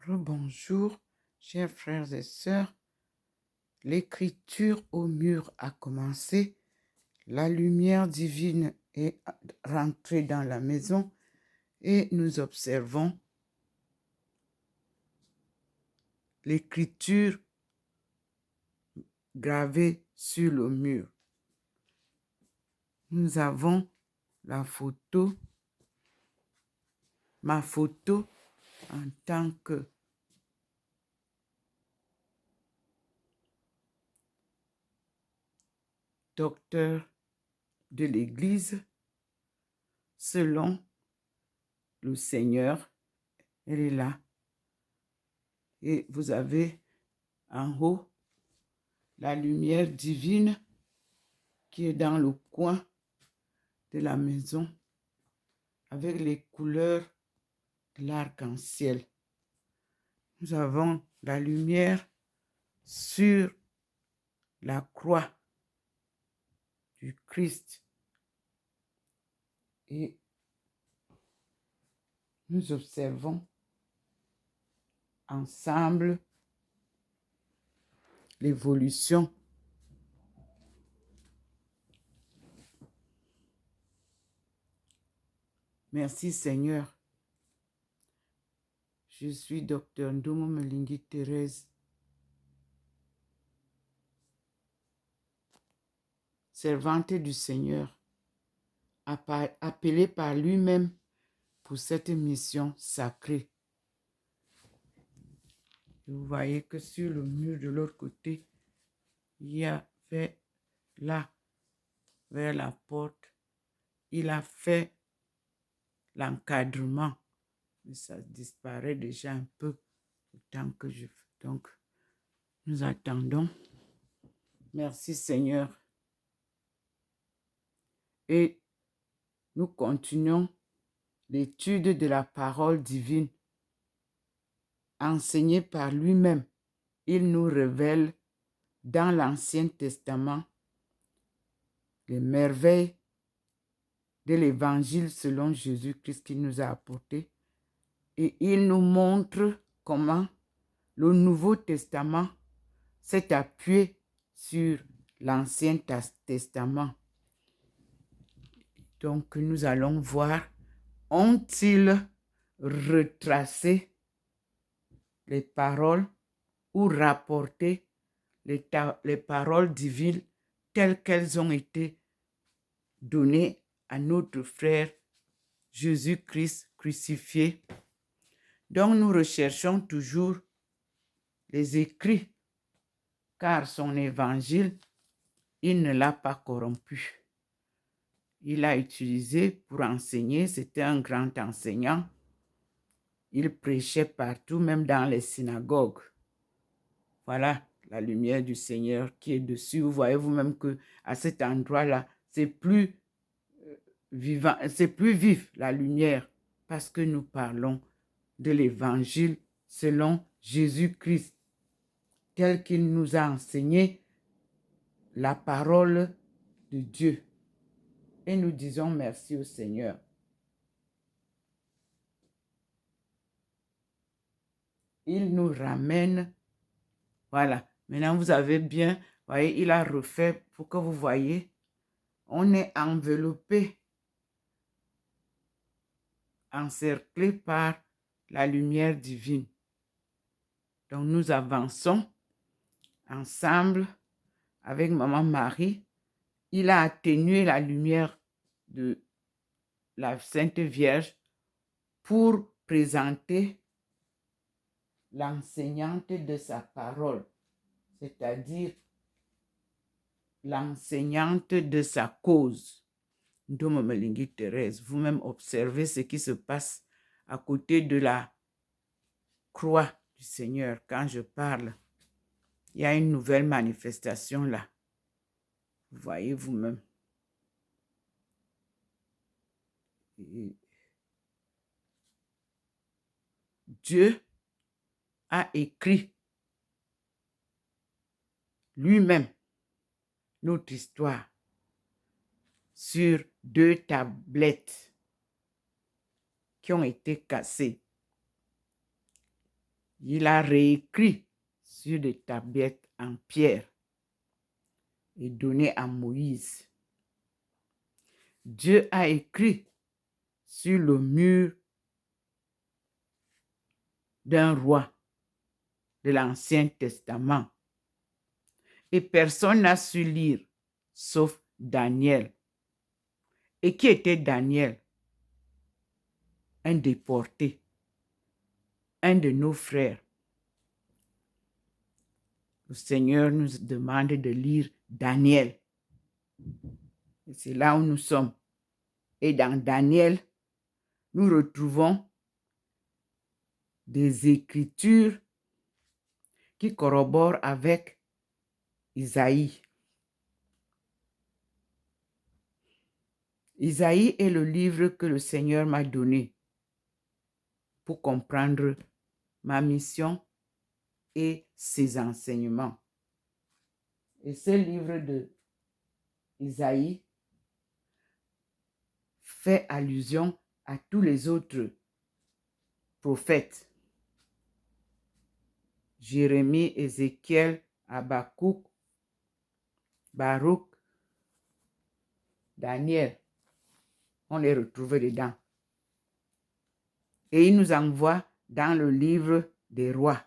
Rebonjour, chers frères et sœurs. L'écriture au mur a commencé. La lumière divine est rentrée dans la maison et nous observons l'écriture gravée sur le mur. Nous avons la photo, ma photo en tant que docteur de l'Église selon le Seigneur. Elle est là. Et vous avez en haut la lumière divine qui est dans le coin de la maison avec les couleurs de l'arc-en-ciel. Nous avons la lumière sur la croix du Christ et nous observons ensemble l'évolution Merci Seigneur. Je suis Docteur Ndomo Melingi Thérèse, servante du Seigneur, appelée par lui-même pour cette mission sacrée. Vous voyez que sur le mur de l'autre côté, il y avait là, vers la porte, il a fait l'encadrement. Ça disparaît déjà un peu le temps que je fais. Donc, nous attendons. Merci Seigneur. Et nous continuons l'étude de la parole divine. Enseignée par lui-même, il nous révèle dans l'Ancien Testament les merveilles de l'Évangile selon Jésus-Christ qu'il nous a apporté. Et il nous montre comment le Nouveau Testament s'est appuyé sur l'Ancien Testament. Donc, nous allons voir, ont-ils retracé les paroles ou rapporté les paroles divines telles qu'elles ont été données à notre frère Jésus-Christ crucifié. Donc, nous recherchons toujours les écrits, car son évangile, il ne l'a pas corrompu. Il l'a utilisé pour enseigner, c'était un grand enseignant. Il prêchait partout, même dans les synagogues. Voilà la lumière du Seigneur qui est dessus. Vous voyez vous-même qu'à cet endroit-là, c'est plus vivant, c'est plus vif la lumière, parce que nous parlons de l'évangile selon Jésus-Christ, tel qu'il nous a enseigné la parole de Dieu. Et nous disons merci au Seigneur. Il nous ramène. Voilà. Maintenant, vous avez bien, voyez, il a refait pour que vous voyez. On est enveloppé, encerclé par la lumière divine. Donc, nous avançons ensemble avec Maman Marie. Il a atténué la lumière de la Sainte Vierge pour présenter l'enseignante de sa parole, c'est-à-dire l'enseignante de sa cause. Ndomo Melingi Thérèse, vous-même observez ce qui se passe à côté de la croix du Seigneur. Quand je parle, il y a une nouvelle manifestation là. Vous voyez vous-même. Dieu a écrit lui-même notre histoire sur 2 tablettes qui ont été cassées. Il a réécrit sur des tablettes en pierre et donné à Moïse. Dieu a écrit sur le mur d'un roi de l'Ancien Testament. Et personne n'a su lire, sauf Daniel. Et qui était Daniel? Un déporté, un de nos frères. Le Seigneur nous demande de lire Daniel. Et c'est là où nous sommes. Et dans Daniel, nous retrouvons des écritures qui corroborent avec Isaïe. Isaïe est le livre que le Seigneur m'a donné pour comprendre ma mission et ses enseignements. Et ce livre de Isaïe fait allusion à tous les autres prophètes. Jérémie, Ézéchiel, Habakkuk, Baruch, Daniel. On les retrouve dedans. Et il nous envoie dans le livre des rois.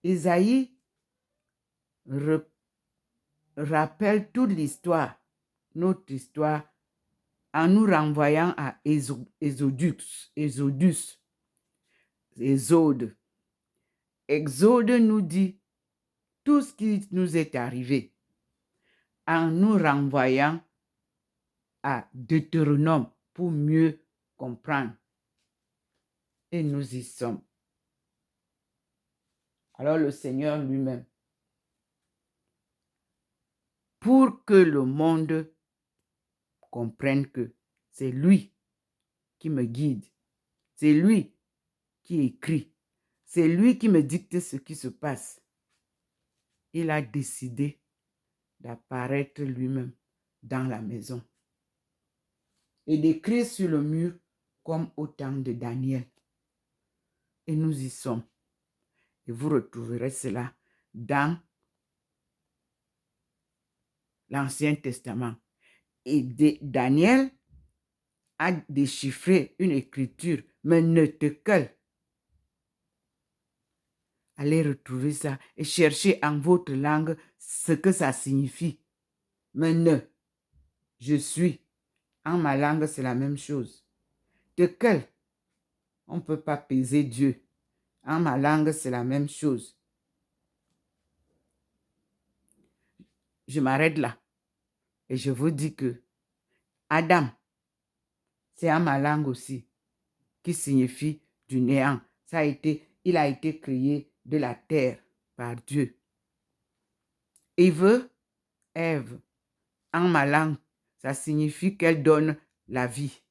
Isaïe rappelle toute l'histoire, notre histoire, en nous renvoyant à Exode. Exode nous dit tout ce qui nous est arrivé en nous renvoyant à Deutéronome pour mieux comprendre. Et nous y sommes. Alors le Seigneur lui-même, pour que le monde comprenne que c'est lui qui me guide, c'est lui qui écrit, c'est lui qui me dicte ce qui se passe. Il a décidé d'apparaître lui-même dans la maison et d'écrire sur le mur comme au temps de Daniel. Et nous y sommes. Et vous retrouverez cela dans l'Ancien Testament. Et Daniel a déchiffré une écriture, mais ne te colle. Allez retrouver ça et cherchez en votre langue ce que ça signifie. Mais ne, je suis. En ma langue, c'est la même chose. De quel? On ne peut pas peser Dieu. En ma langue, c'est la même chose. Je m'arrête là. Et je vous dis que Adam, c'est en ma langue aussi, qui signifie du néant. Il a été créé de la terre par Dieu. Ève, en ma langue, ça signifie qu'elle donne la vie.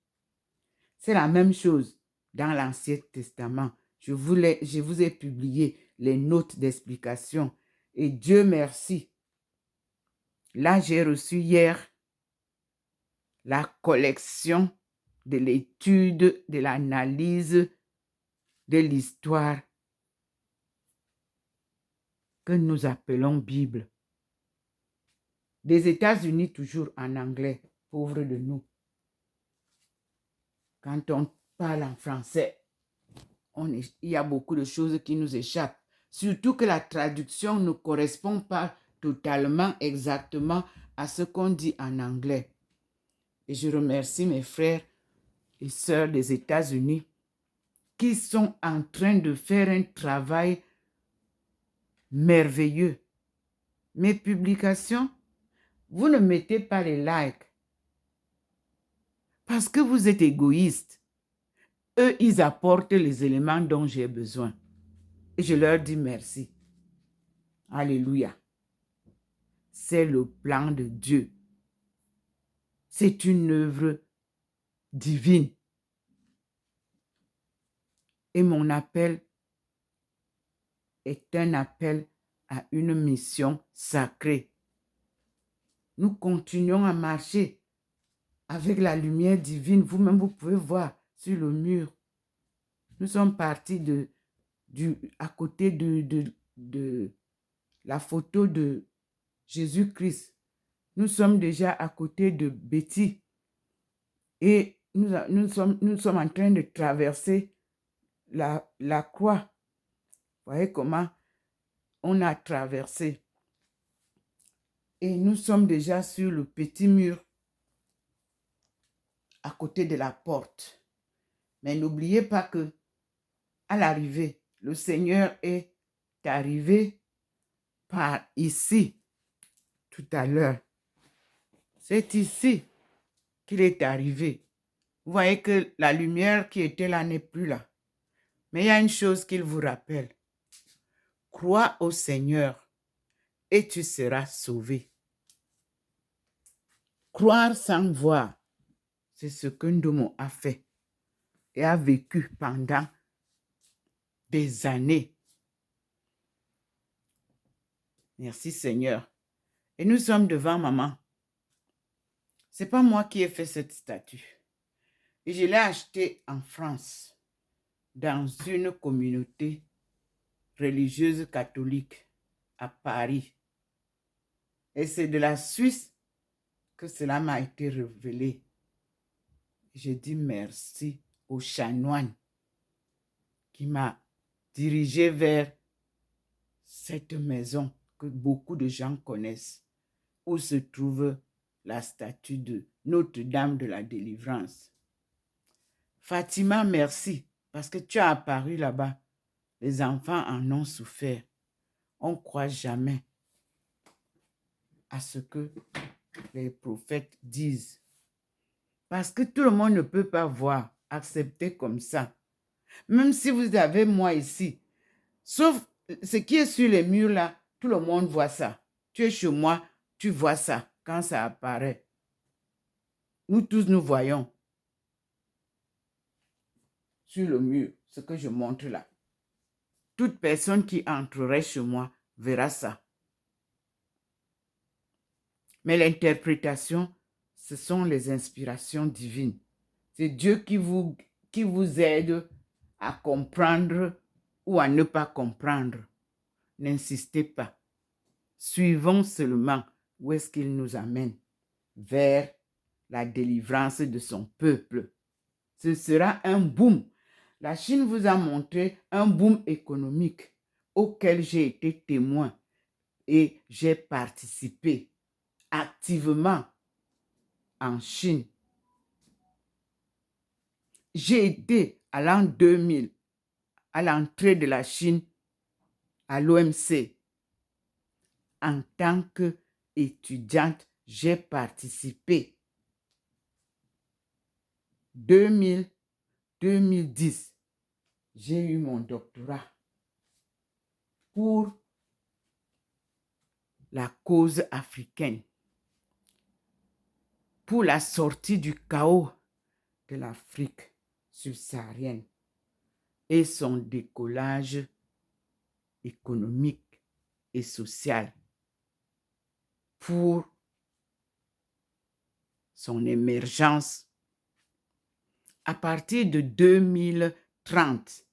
C'est la même chose dans l'Ancien Testament. Je vous ai publié les notes d'explication. Et Dieu merci. Là, j'ai reçu hier la collection de l'étude, de l'analyse de l'histoire que nous appelons Bible. Des États-Unis, toujours en anglais, pauvres de nous. Quand on parle en français, il y a beaucoup de choses qui nous échappent. Surtout que la traduction ne correspond pas totalement, exactement à ce qu'on dit en anglais. Et je remercie mes frères et sœurs des États-Unis qui sont en train de faire un travail merveilleux. Mes publications, vous ne mettez pas les likes parce que vous êtes égoïste. Eux, ils apportent les éléments dont j'ai besoin. Et je leur dis merci. Alléluia. C'est le plan de Dieu. C'est une œuvre divine. Et mon appel est un appel à une mission sacrée. Nous continuons à marcher avec la lumière divine. Vous-même, vous pouvez voir sur le mur. Nous sommes partis à côté de la photo de Jésus-Christ. Nous sommes déjà à côté de Betty. Et nous sommes en train de traverser la croix. Vous voyez comment on a traversé. Et nous sommes déjà sur le petit mur à côté de la porte. Mais n'oubliez pas que à l'arrivée, le Seigneur est arrivé par ici tout à l'heure. C'est ici qu'il est arrivé. Vous voyez que la lumière qui était là n'est plus là. Mais il y a une chose qu'il vous rappelle. Crois au Seigneur et tu seras sauvé. Croire sans voir, c'est ce que Ndomo a fait et a vécu pendant des années. Merci Seigneur. Et nous sommes devant maman. Ce n'est pas moi qui ai fait cette statue. Et je l'ai achetée en France, dans une communauté religieuse catholique à Paris. Et c'est de la Suisse que cela m'a été révélé. Je dis merci au chanoine qui m'a dirigé vers cette maison que beaucoup de gens connaissent, où se trouve la statue de Notre-Dame de la Délivrance. Fatima, merci, parce que tu as apparu là-bas. Les enfants en ont souffert. On ne croit jamais à ce que les prophètes disent. Parce que tout le monde ne peut pas voir, accepter comme ça. Même si vous avez moi ici, sauf ce qui est sur les murs là, tout le monde voit ça. Tu es chez moi, tu vois ça quand ça apparaît. Nous tous, nous voyons sur le mur ce que je montre là. Toute personne qui entrerait chez moi verra ça. Mais l'interprétation, ce sont les inspirations divines. C'est Dieu qui vous aide à comprendre ou à ne pas comprendre. N'insistez pas. Suivons seulement où est-ce qu'il nous amène, vers la délivrance de son peuple. Ce sera un boom. La Chine vous a montré un boom économique auquel j'ai été témoin et j'ai participé activement en Chine. J'ai été à l'an 2000 à l'entrée de la Chine à l'OMC. En tant qu'étudiante, j'ai participé. 2010, j'ai eu mon doctorat pour la cause africaine, pour la sortie du chaos de l'Afrique subsaharienne et son décollage économique et social, pour son émergence. À partir de 2030,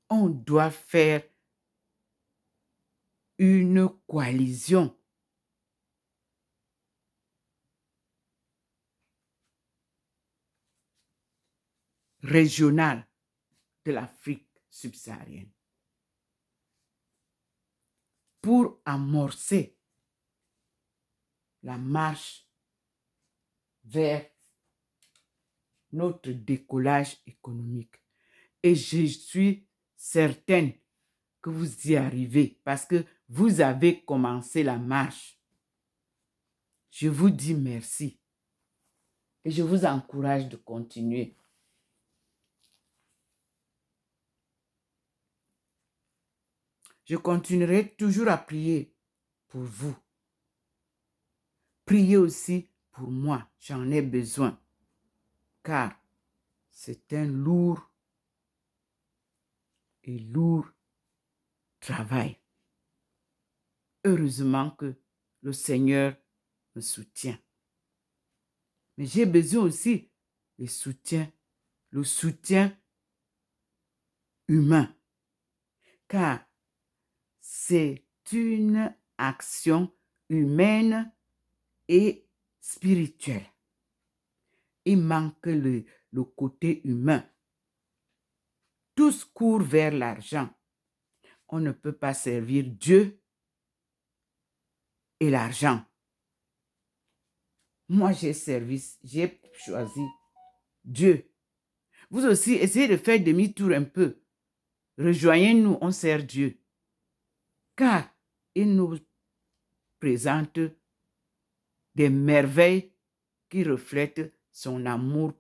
on doit faire une coalition régionale de l'Afrique subsaharienne pour amorcer la marche vers notre décollage économique. Et je suis certaine que vous y arrivez parce que vous avez commencé la marche. Je vous dis merci et je vous encourage de continuer. Je continuerai toujours à prier pour vous. Priez aussi pour moi, j'en ai besoin, car c'est un lourd et lourd travail. Heureusement que le Seigneur me soutient. Mais j'ai besoin aussi le soutien humain, car c'est une action humaine et spirituelle. Il manque le côté humain. Tous courent vers l'argent. On ne peut pas servir Dieu et l'argent. Moi, j'ai choisi Dieu. Vous aussi, essayez de faire demi-tour un peu. Rejoignez-nous, on sert Dieu. Car il nous présente des merveilles qui reflètent son amour